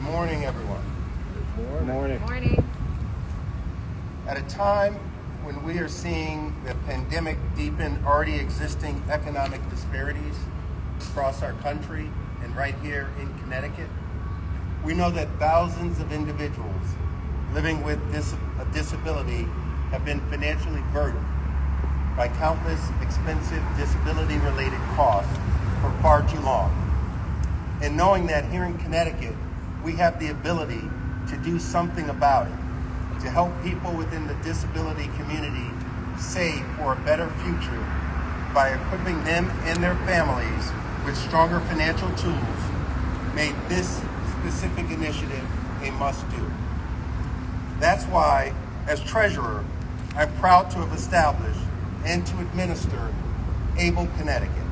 morning, everyone. Good morning. Morning. At a time when we are seeing the pandemic deepen already existing economic disparities across our country and right here in Connecticut, we know that thousands of individuals living with a disability have been financially burdened by countless expensive disability-related costs for far too long. And knowing that here in Connecticut, we have the ability to do something about it, to help people within the disability community save for a better future by equipping them and their families with stronger financial tools, made this specific initiative a must-do. That's why, as treasurer, I'm proud to have established and to administer ABLE Connecticut,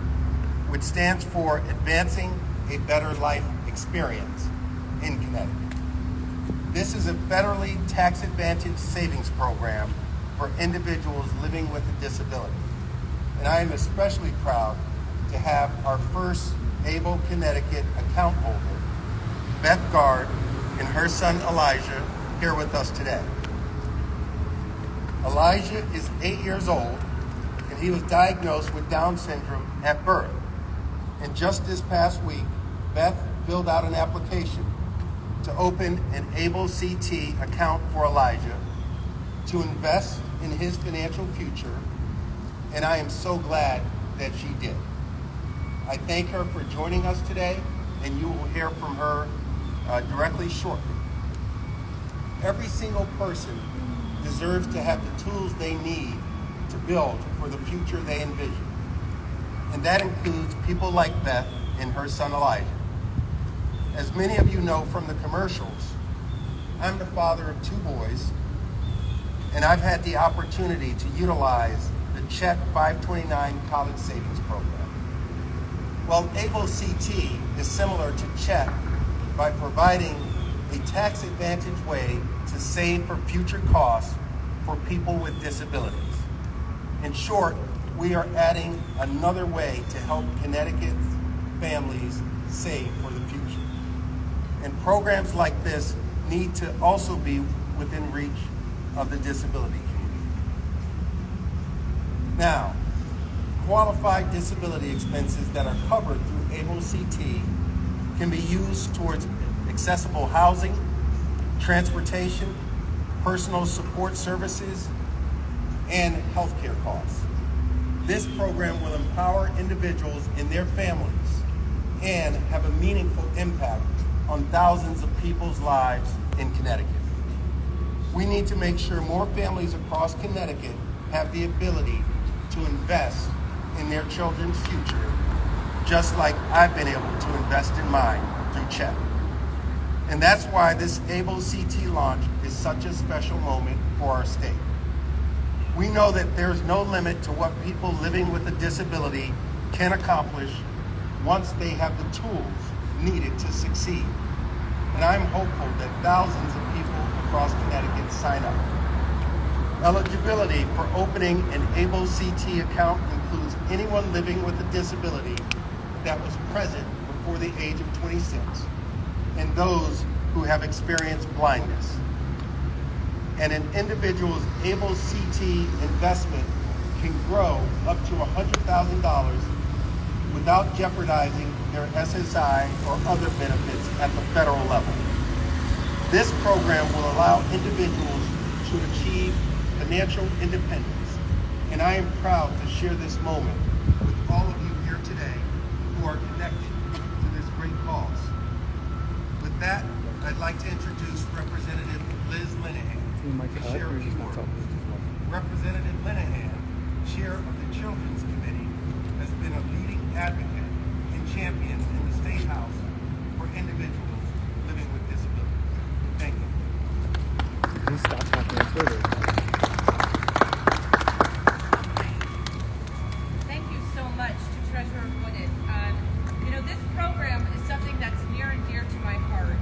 which stands for Advancing a Better Life Experience in Connecticut. This is a federally tax-advantaged savings program for individuals living with a disability. And I am especially proud to have our first ABLE Connecticut account holder, Beth Gard, and her son Elijah, here with us today. Elijah is 8 years old, and he was diagnosed with Down syndrome at birth. And just this past week, Beth filled out an application to open an ABLE CT account for Elijah to invest in his financial future, and I am so glad that she did. I thank her for joining us today, and you will hear from her directly shortly. Every single person deserves to have the tools they need to build for the future they envision. And that includes people like Beth and her son Elijah. As many of you know from the commercials, I'm the father of 2 boys, and I've had the opportunity to utilize the CHET 529 College Savings Program. Well, ABLE CT is similar to CHET by providing a tax-advantaged way to save for future costs for people with disabilities. In short, we are adding another way to help Connecticut's families save for the future. And programs like this need to also be within reach of the disability community. Now, qualified disability expenses that are covered through ABLE CT can be used towards accessible housing, transportation, personal support services, and healthcare costs. This program will empower individuals and their families and have a meaningful impact on thousands of people's lives in Connecticut. We need to make sure more families across Connecticut have the ability to invest in their children's future, just like I've been able to invest in mine through CHET. And that's why this ABLE CT launch is such a special moment for our state. We know that there's no limit to what people living with a disability can accomplish once they have the tools needed to succeed. And I'm hopeful that thousands of people across Connecticut sign up. Eligibility for opening an ABLE CT account includes anyone living with a disability that was present before the age of 26, and those who have experienced blindness. And an individual's ABLE CT investment can grow up to $100,000 without jeopardizing their SSI or other benefits at the federal level. This program will allow individuals to achieve financial independence, and I am proud to share this moment with all of you here today who are connected to this great cause. With that, I'd like to introduce Representative Liz Linehan, to share a few words. Representative Linehan, Chair of the Children's Committee, has been a leading advocate and champion in the State House for individuals living with disabilities. Thank you. Please stop talking on Twitter. Thank you so much to Treasurer Wooded. This program is something that's near and dear to my heart.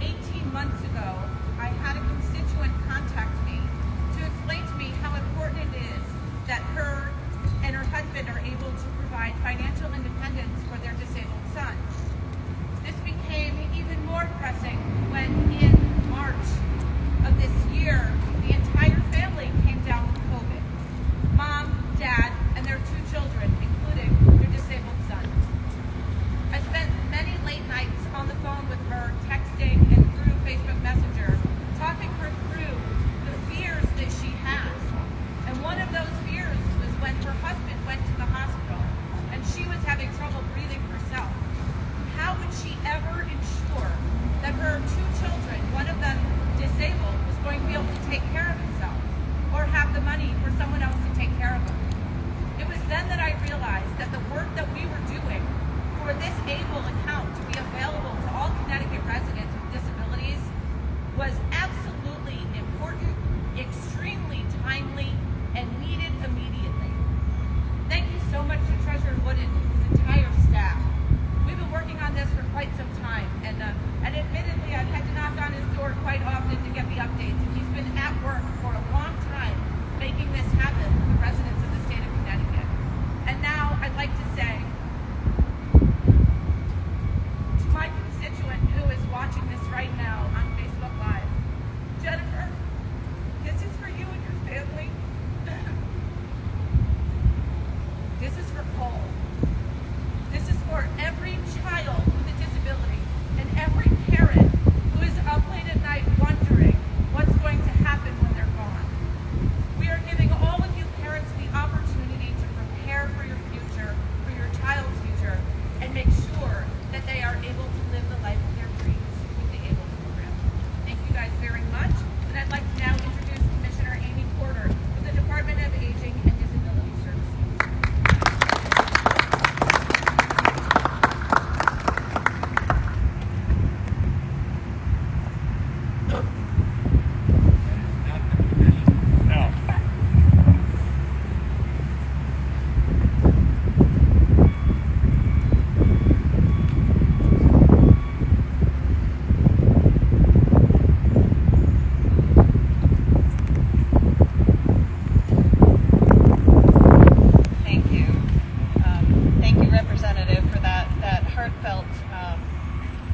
18 months ago, I had a constituent contact me to explain to me how important it is that her and her husband are able to provide financial independence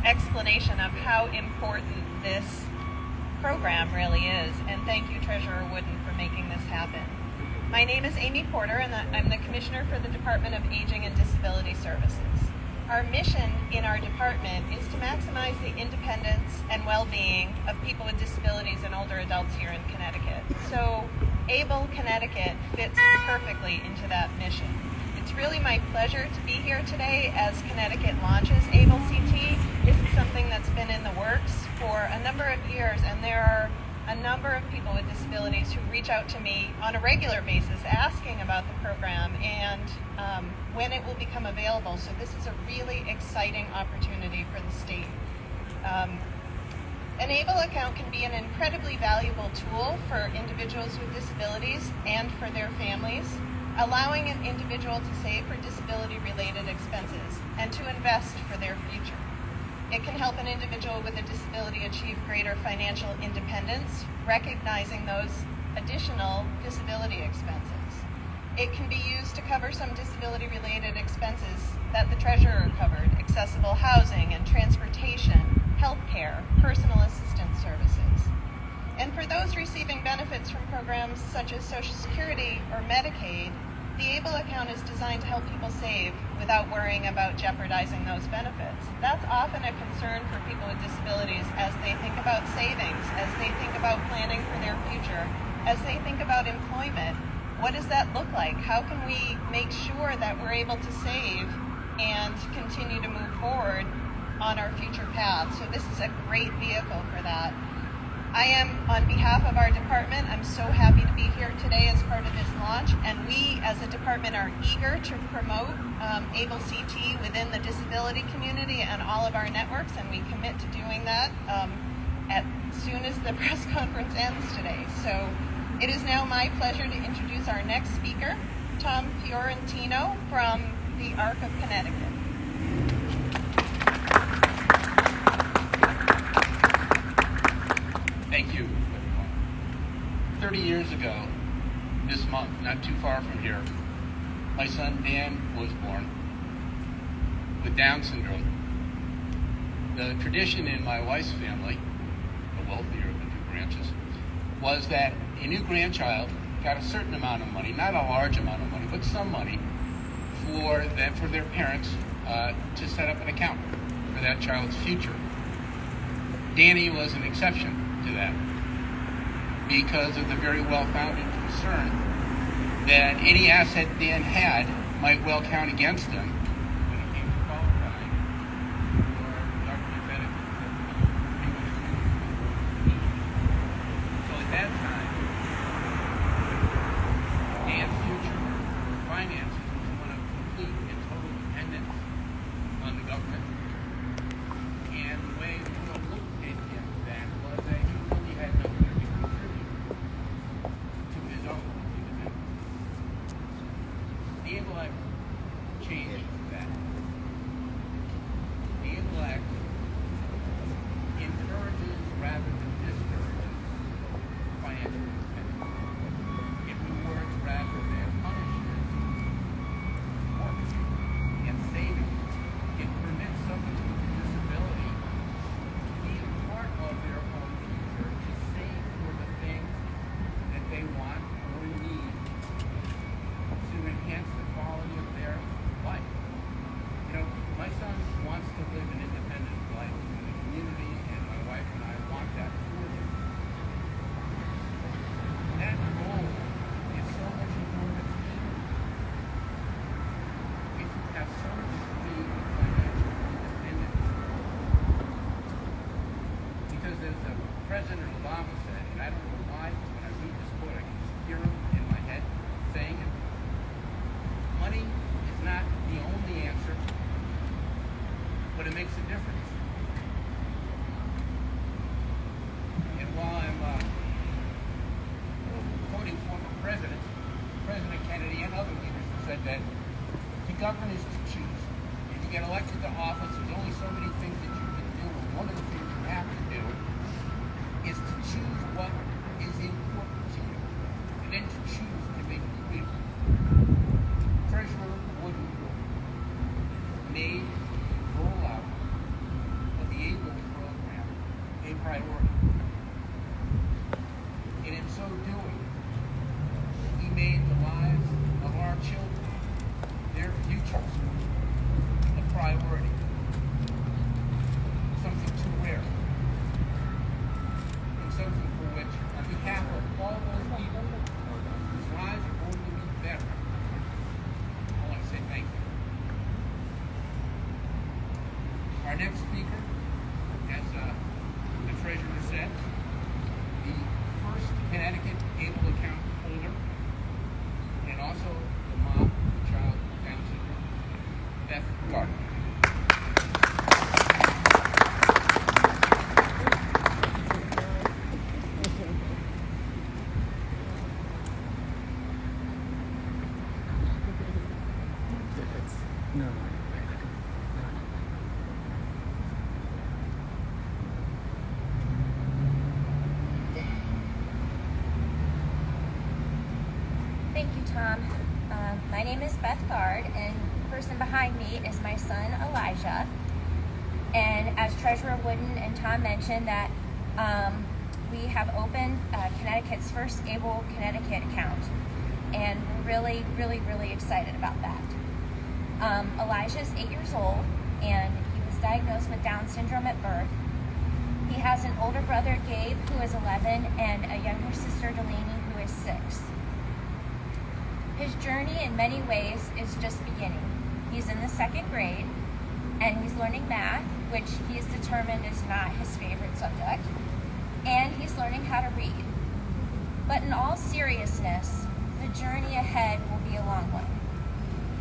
explanation of how important this program really is. And thank you, Treasurer Wooden, for making this happen. My name is Amy Porter, and I'm the Commissioner for the Department of Aging and Disability Services. Our mission in our department is to maximize the independence and well-being of people with disabilities and older adults here in Connecticut. So ABLE Connecticut fits perfectly into that mission. It's really my pleasure to be here today as Connecticut launches ABLE CT. This is something that's been in the works for a number of years, and there are a number of people with disabilities who reach out to me on a regular basis asking about the program and when it will become available. So this is a really exciting opportunity for the state. An ABLE account can be an incredibly valuable tool for individuals with disabilities and for their families, allowing an individual to save for disability-related expenses and to invest for their future. It can help an individual with a disability achieve greater financial independence, recognizing those additional disability expenses. It can be used to cover some disability-related expenses that the treasurer covered: accessible housing and transportation, health care, personal assistance services. And for those receiving benefits from programs such as Social Security or Medicaid, the ABLE account is designed to help people save without worrying about jeopardizing those benefits. That's often a concern for people with disabilities as they think about savings, as they think about planning for their future, as they think about employment. What does that look like? How can we make sure that we're able to save and continue to move forward on our future path? So this is a great vehicle for that. I am, on behalf of our department, I'm so happy to be here today as part of this launch, and we as a department are eager to promote ABLE CT within the disability community and all of our networks, and we commit to doing that as soon as the press conference ends today. So it is now my pleasure to introduce our next speaker, Tom Fiorentino from the ARC of Connecticut. Thank you, everyone. 30 years ago, this month, not too far from here, my son Dan was born with Down syndrome. The tradition in my wife's family, the wealthier of the two branches, was that a new grandchild got a certain amount of money, not a large amount of money, but some money for their parents to set up an account for that child's future. Danny was an exception to that because of the very well-founded concern that any asset Dan had might well count against him when it came to qualifying for government benefits that he was using. So at that time, Dan's future finances was one of complete and total dependence on the government. And the way the world looked at him then was that he really had nothing to contribute to his own independence. The ABLE Act changed that. The ABLE Act encourages rather than discourages financial independence. It rewards rather than punishes work and saving. It permits someone with a disability to be a part of their own future, to save for the things that they want or need to enhance the quality of their life. You know, my son wants to live an independent life in the community, and my wife and I want that for him. That goal is so much important to me. It has so much to do with financial independence. Because as President Obama said, and I don't know why, but when I read this quote, I can just hear him in my head saying it. Money is not the only answer, but it makes a difference. And while I'm quoting former presidents, President Kennedy and other leaders have said that to govern is to choose. If you get elected to office, there's only so many things that you can do, and one of the things you have to do is to choose what is important to you, and then to choose to make it real. Treasurer Wooden made the rollout of the Our next speaker, as the treasurer said, the first Connecticut able account holder, and also the mom of the child with Down syndrome, Beth Gard. No. Thank you, Tom. My name is Beth Gard, and the person behind me is my son, Elijah. And as Treasurer Wooden and Tom mentioned, that we have opened Connecticut's first Able Connecticut account. And we're really, really, really excited about that. Elijah is 8 years old, and he was diagnosed with Down syndrome at birth. He has an older brother, Gabe, who is 11, and a younger sister, Delaney, who is 6. His journey in many ways is just beginning. He's in the 2nd grade, and he's learning math, which he's determined is not his favorite subject, and he's learning how to read. But in all seriousness, the journey ahead will be a long one,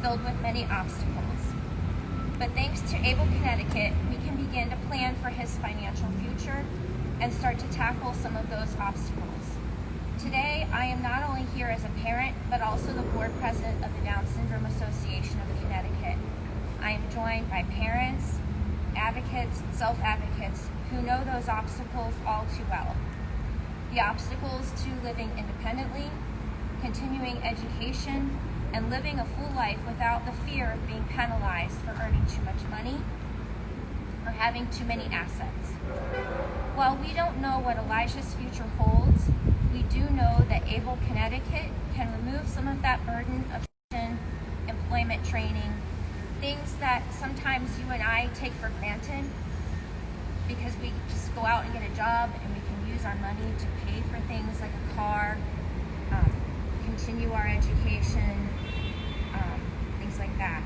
filled with many obstacles. But thanks to Able Connecticut, we can begin to plan for his financial future and start to tackle some of those obstacles. Today, I am not only here as a parent, but also the board president of the Down Syndrome Association of Connecticut. I am joined by parents, advocates, self-advocates who know those obstacles all too well. The obstacles to living independently, continuing education, and living a full life without the fear of being penalized for earning too much money or having too many assets. While we don't know what Elijah's future holds, we do know that Able Connecticut can remove some of that burden of employment training, things that sometimes you and I take for granted because we just go out and get a job and we can use our money to pay for things like a car, continue our education, things like that.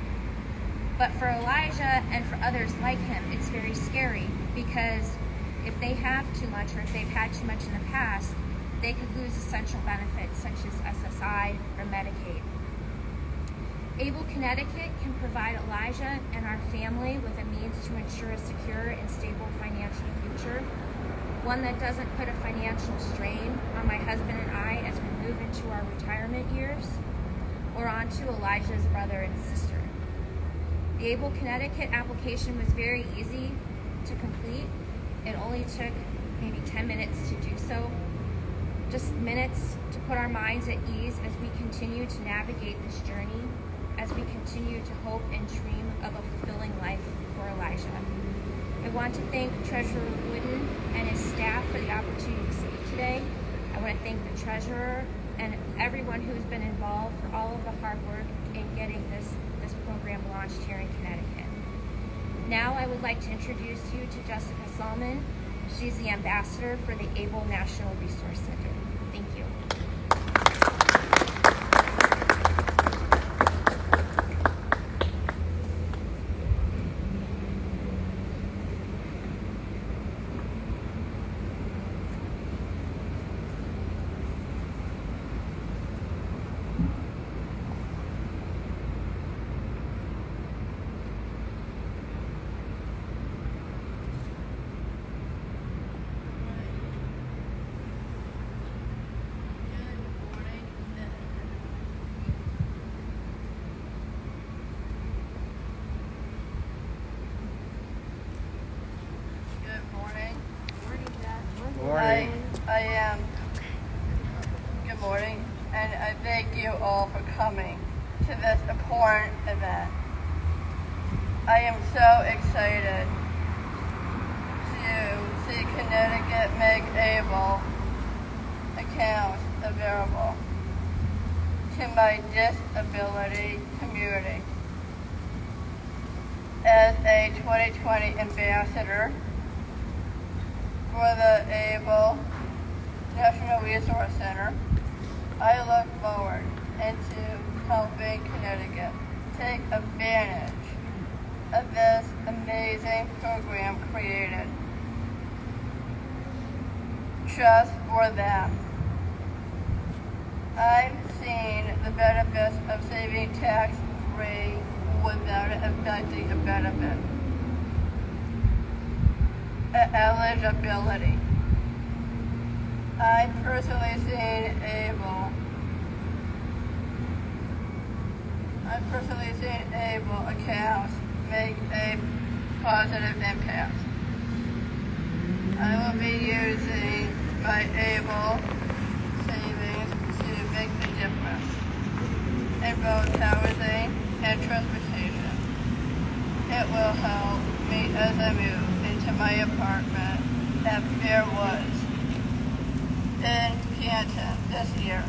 But for Elijah and for others like him, it's very scary because if they have too much or if they've had too much in the past, they could lose essential benefits such as SSI or Medicaid. Able Connecticut can provide Elijah and our family with a means to ensure a secure and stable financial future, one that doesn't put a financial strain on my husband and I as we move into our retirement years, or onto Elijah's brother and sister. The Able Connecticut application was very easy to complete. It only took maybe 10 minutes to do so. Just minutes to put our minds at ease as we continue to navigate this journey, as we continue to hope and dream of a fulfilling life for Elijah. I want to thank Treasurer Wooden and his staff for the opportunity to speak today. I want to thank the Treasurer and everyone who's been involved for all of the hard work in getting this program launched here in Connecticut. Now I would like to introduce you to Jessica Sahlman. She's the ambassador for the Able National Resource Center. Thank you. Good morning, and I thank you all for coming to this important event. I am so excited to see Connecticut make Able accounts available to my disability community. As a 2020 ambassador for the Able National Resource Center, I look forward into helping Connecticut take advantage of this amazing program created just for them. I've seen the benefits of saving tax-free without it affecting a benefit. Eligibility. I've personally seen able accounts make a positive impact. I will be using my able savings to make a difference in both housing and transportation. It will help me as I move into my apartment at Fairwoods in Canton this year.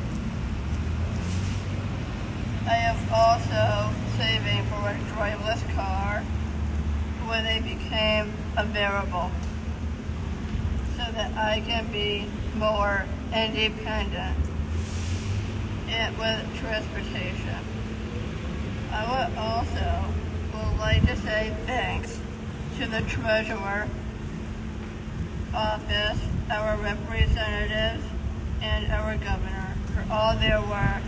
I am also saving for a driverless car when they became available so that I can be more independent with transportation. I would like to say thanks to the Treasurer Office, our representatives, and our Governor for all their work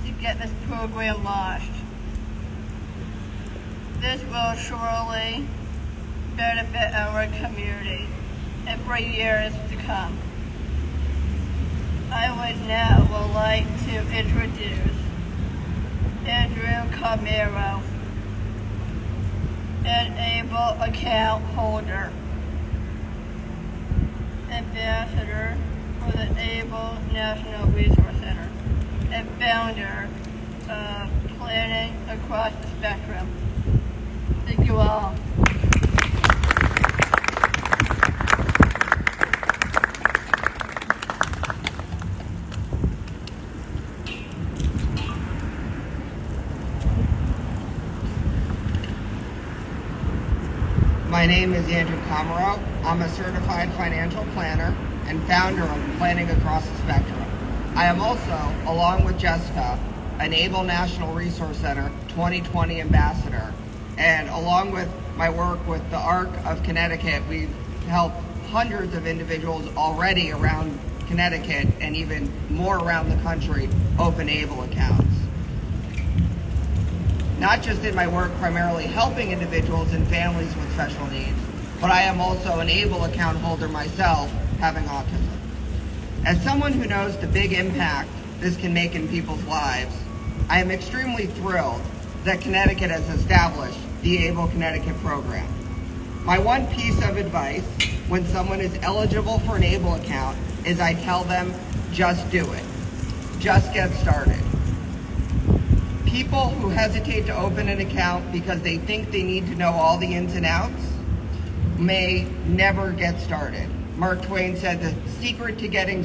to get this program launched. This will surely benefit our community and for years to come. I would like to introduce Andrew Komarow, an able account holder, ambassador for the Able National Resource Center, and founder of Planning Across the Spectrum. Thank you all. My name is Andrew Komarow. I'm a certified financial planner and founder of Planning Across the Spectrum. I am also, along with Jessica, an Able National Resource Center 2020 ambassador. And along with my work with the ARC of Connecticut, we've helped hundreds of individuals already around Connecticut and even more around the country open Able accounts. Not just in my work primarily helping individuals and families with special needs, but I am also an Able account holder myself, having autism. As someone who knows the big impact this can make in people's lives, I am extremely thrilled that Connecticut has established the Able Connecticut program. My one piece of advice when someone is eligible for an Able account is I tell them, just do it. Just get started. People who hesitate to open an account because they think they need to know all the ins and outs may never get started. Mark Twain said the secret to getting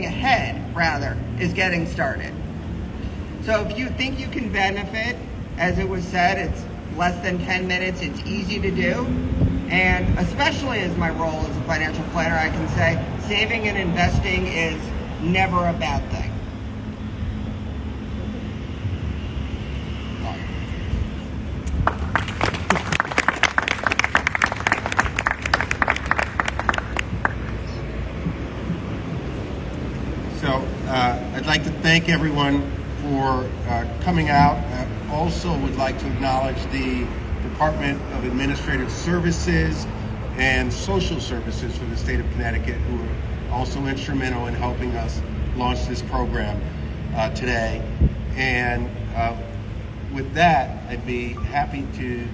ahead, rather, is getting started. So if you think you can benefit, as it was said, it's less than 10 minutes, it's easy to do. And especially as my role as a financial planner, I can say saving and investing is never a bad thing. So I'd like to thank everyone for coming out. I also would like to acknowledge the Department of Administrative Services and Social Services for the state of Connecticut, who are also instrumental in helping us launch this program today. And with that, I'd be happy to